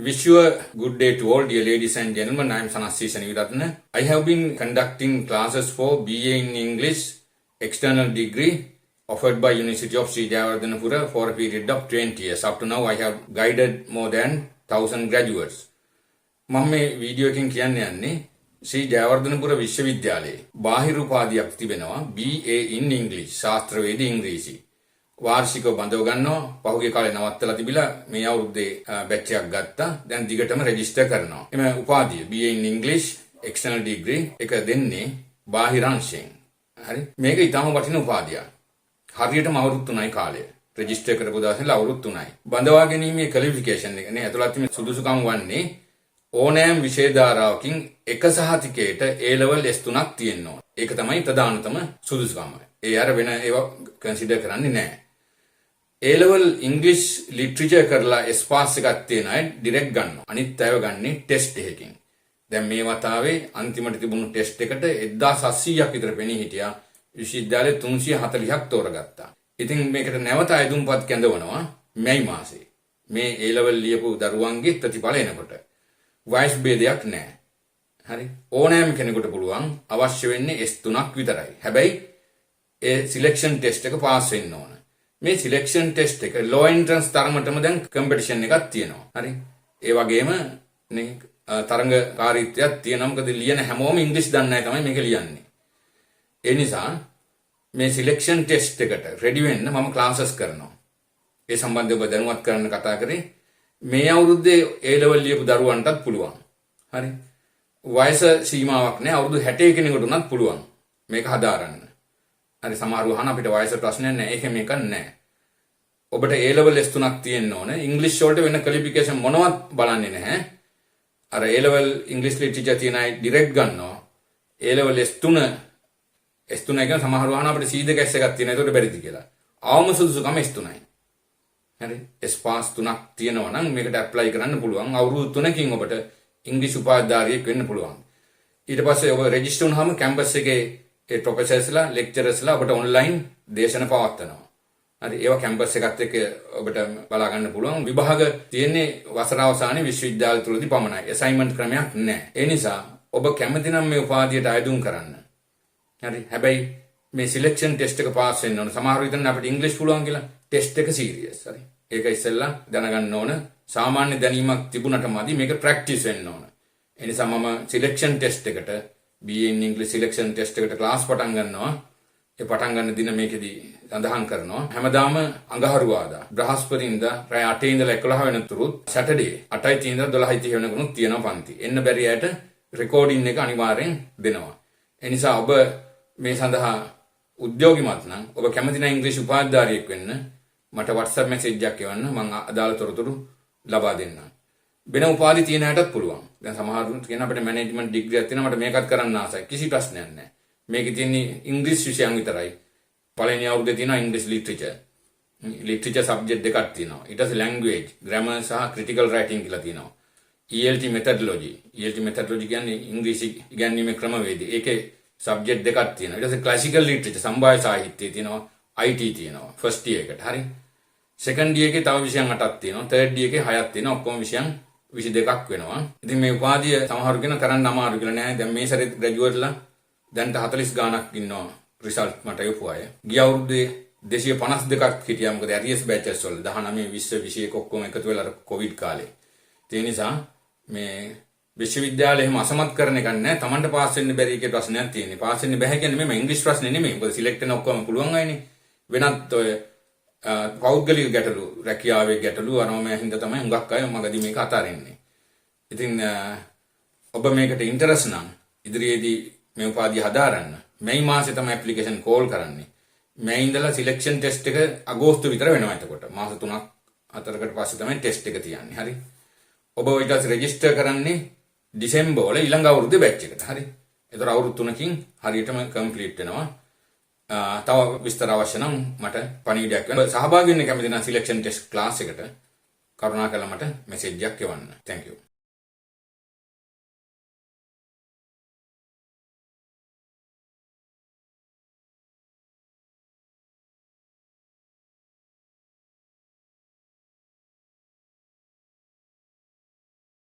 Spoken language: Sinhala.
Wish you a good day to all, dear ladies and gentlemen. I am Sanasi Saniviratna. I have been conducting classes for BA in English external degree offered by University of Sri Jayawardhanapura for a period of 20 years. Up to now, I have guided more than 1,000 graduates. මම මේ වීඩියෝ එකෙන් කියන්න යන්නේ ශ්‍රී ජයවර්ධනපුර විශ්වවිද්‍යාලයේ බාහිර උපාධියක් තිබෙනවා BA in English ශාස්ත්‍රවේද ඉංග්‍රීසි වාර්ෂිකව බඳව ගන්නවා පහුගිය කාලේ නවත්තලා තිබිලා මේ අවුරුද්දේ බැච් එකක් ගත්තා දැන් දිගටම රෙජිස්ටර් කරනවා එමේ උපාධිය BA in English external degree එක දෙන්නේ බාහිර අංශයෙන් හරි මේක ඊටම වටින උපාධියක් හරියටම අවුරුදු 3යි කාලය රෙජිස්ටර් කරපු දවසේ ඉඳලා අවුරුදු 3යි බඳවා ගැනීමේ ක්වොලිෆිකේෂන් එක නේ ඇතුළත් මේ සුදුසුකම් වන්නේ ඕනෑම විෂය ධාරාවකින් එක සහතිකයට A level S3ක් තියෙන්න ඕන. ඒක තමයි ප්‍රධානතම සුදුසුකම. ඒ අර වෙන ඒවා කන්සිඩර් කරන්නේ නැහැ. A level English literature කරලා S pass එකක් තියෙන අය ඩිරෙක්ට් ගන්නවා. අනිත් අයව ගන්නේ ටෙස්ට් එකකින්. දැන් මේ වතාවේ අන්තිමට තිබුණු ටෙස්ට් එකට 1700ක් විතර පෙනී හිටියා. විශ්වවිද්‍යාලේ 340ක් තෝරගත්තා. ඉතින් මේකට නැවත අයදුම්පත් කැඳවනවා මැයි මාසේ. මේ A level ලියපු දරුවන්ගේ ප්‍රතිඵල එනකොට. වයස් ભેදයක් නැහැ. හරි. ඕනෑම කෙනෙකුට පුළුවන් අවශ්‍ය වෙන්නේ S3ක් විතරයි. හැබැයි ඒ සිලෙක්ෂන් ටෙස්ට් එක පාස් වෙන්න ඕන. මේ සිලෙක්ෂන් ටෙස්ට් එක ලෝ එන්ට්‍රන්ස් තරමටම දැන් කම්පිටිෂන් එකක් තියෙනවා. හරි. ඒ වගේම නේ තරංගකාරීත්වයක් තියෙනවා. මොකද ලියන හැමෝම ඉංග්‍රීසි දන්නේ නැහැ තමයි මේක ලියන්නේ. ඒ නිසා මේ සිලෙක්ෂන් ටෙස්ට් එකට රෙඩි වෙන්න මම ක්ලාසස් කරනවා. ඒ සම්බන්ධව දැනුවත් කරන්න කතා කරේ. මේ අවුරුද්දේ A level ලියපු දරුවන්ටත් පුළුවන්. හරි. වයස සීමාවක් නැහැ. අවුරුදු 60 කෙනෙකුට උනත් පුළුවන්. මේක හදාරන්න. හරි සමහරව අහන අපිට වයස ප්‍රශ්නයක් නැහැ. ඒක මේක නැහැ. ඔබට A level S3ක් තියෙන්න ඕන. ඉංග්‍රීසි වලට වෙන ක්වොලිෆිකේෂන් මොනවත් බලන්නේ නැහැ. අර A level English literature තියෙන අය ඩිරෙක්ට් ගන්නවා. A level S3 එක සමහරව අහන අපිට C2 S එකක් තියෙන. ඒකට බැරිද කියලා. අවම සුදුසුකම S3යි. හරි S pass 3ක් තියෙනවා නම් මේකට ඇප්ලයි කරන්න පුළුවන් අවුරුදු 3කින් ඔබට ඉංග්‍රීසි උපාධිධාරියෙක් වෙන්න පුළුවන් ඊට පස්සේ ඔබ රෙජිස්ටර් වුණාම කැම්පස් එකේ ඒ ප්‍රොෆෙසර්ස්ලා ලෙක්චරර්ස්ලා ඔබට ඔන්ලයින් දේශන පවත්වනවා හරි ඒවා කැම්පස් එකත් එක්ක ඔබට බලා ගන්න පුළුවන් විභාග තියෙන්නේ වසර අවසානයේ විශ්වවිද්‍යාල තුලදී පමණයි ඇසයින්මන්ට් ක්‍රමයක් නැහැ ඒ නිසා ඔබ කැමති නම් මේ උපාධියට අයදුම් කරන්න හරි හැබැයි මේ සිලෙක්ෂන් ටෙස්ට් එක පාස් වෙන්න ඕන සමහරව හිතන්නේ අපිට ඉංග්‍රීසි පුළුවන් කියලා ටෙස්ට් එක සීරියස් හරි ඒක ඉස්සෙල්ලා දැනගන්න ඕන සාමාන්‍ය දැනීමක් තිබුණට මදි මේක ප්‍රැක්ටිස් වෙන්න ඕන ඒ නිසා මම සිලෙක්ෂන් ටෙස්ට් එකට BA in English selection test එකට ක්ලාස් පටන් ගන්නවා ඒ පටන් ගන්න දින මේකෙදී සඳහන් කරනවා හැමදාම අඟහරුවාදා බ්‍රහස්පතින්දා රාත්‍රී 8 ඉඳලා 11 වෙනතුරුත් සැටර්ඩේ 8:30 ඉඳලා 12:30 වෙනකනුත් තියෙනවා පන්ති එන්න බැරි අයට රෙකෝඩින් එක අනිවාර්යෙන් දෙනවා ඒ නිසා ඔබ මේ සඳහා උද්‍යෝගිමත් නම් ඔබ කැමති නම් ඉංග්‍රීසි උපාධිධාරියෙක් වෙන්න මට WhatsApp message එකක් එවන්න මම අදාළ තොරතුරු ලබා දෙන්නම්. වෙන උපාධි තියෙන අයටත් පුළුවන්. දැන් සමහරුන්ට කියන අපිට මැනේජ්මන්ට් ඩිග්‍රී එකක් තියෙනවා මට මේකත් කරන්න ආසයි. කිසි ප්‍රශ්නයක් නැහැ. මේකේ තියෙන්නේ ඉංග්‍රීසි විෂයන් විතරයි. පළවෙනි අවුරුද්දේ තියෙනවා ඉංග්‍රීසි ලිටරචර්. ලිටරචර් සබ්ජෙක්ට් දෙකක් තියෙනවා. ඊට පස්සේ ලැන්ග්වේජ්, ග්‍රැමර් සහ ක්‍රිටිකල් රයිටින් කියලා තියෙනවා. ELT methodology. ELT මෙතඩොලොජි කියන්නේ ඉංග්‍රීසි ඉගැන්වීමේ ක්‍රමවේදය. ඒකේ සබ්ජෙක්ට් දෙකක් තියෙනවා. ඊට පස්සේ ක්ලාසිකල් ලිටරචර් සම්භාව්‍ය සාහිත්‍යය තියෙනවා. IT තියෙනවා. ෆස්ට් ඉයර් එකට. හරි. සෙකන්ඩ් ඉයර් එකේ තව විෂයන් 8ක් තියෙනවා. තර්ඩ් ඉයර් එකේ 6ක් තියෙනවා. ඔක්කොම විෂයන් 22ක් වෙනවා. ඉතින් මේ උපාධිය සමහරු කියන කරන්න අමාරු කියලා නෑ. දැන් මේ සැරේ ග්‍රැජුවේට්ලා දැන්ට 40 ගාණක් ඉන්නවා රිසල්ට් මට යපු අය. ගිය අවුරුද්දේ 252ක් හිටියා. මොකද ඇරියස් බැචස් වල 19 20 21 ඔක්කොම එකතු වෙලා කොවිඩ් කාලේ. ඒ නිසා මේ විශ්වවිද්‍යාලය එහෙම අසමත් කරන එකක් නෑ. Tamanට පාස් වෙන්න බැරි එකේ ප්‍රශ්නයක් තියෙන්නේ. පාස් වෙන්න බැහැ කියන්නේ මේ ඉංග්‍රීසි ප්‍රශ්නේ නෙමෙයි. මොකද සිලෙක්ට් වෙන ඔක්කොම පුළුවන් අයනේ. වෙනත් ඔය පෞද්ගලික ගැටලු රැකියාවේ ගැටලු අරම හින්දා තමයි හුඟක් අය මගදී මේක අතාරින්නේ. ඉතින් ඔබ මේකට ඉන්ටරෙස්ට් නම් ඉදිරියේදී මේ උපාධිය හදාරන්න මැයි මාසේ තමයි ඇප්ලිකේෂන් කෝල් කරන්නේ. මැයි ඉඳලා සිලෙක්ෂන් ටෙස්ට් එක අගෝස්තු විතර වෙනවා එතකොට. මාස 3ක් 4කට පස්සේ තමයි ටෙස්ට් එක තියන්නේ. හරි. ඔබ ඊට පස්සේ රෙජිස්ටර් කරන්නේ දෙසැම්බර් වල ඊළඟ අවුරුද්දේ බැච් එකට. හරි. ඒතර අවුරුදු 3කින් හරියටම කම්ප්ලීට් වෙනවා. තව විස්තර අවශ්‍ය නම් මට පණිවිඩයක් වෙන සහභාගී වෙන්න කැමති නම් සිලෙක්ෂන් ටෙස්ට් ක්ලාස් එකට කරුණාකරලා මට මෙසේජ් එකක් එවන්න. Thank you.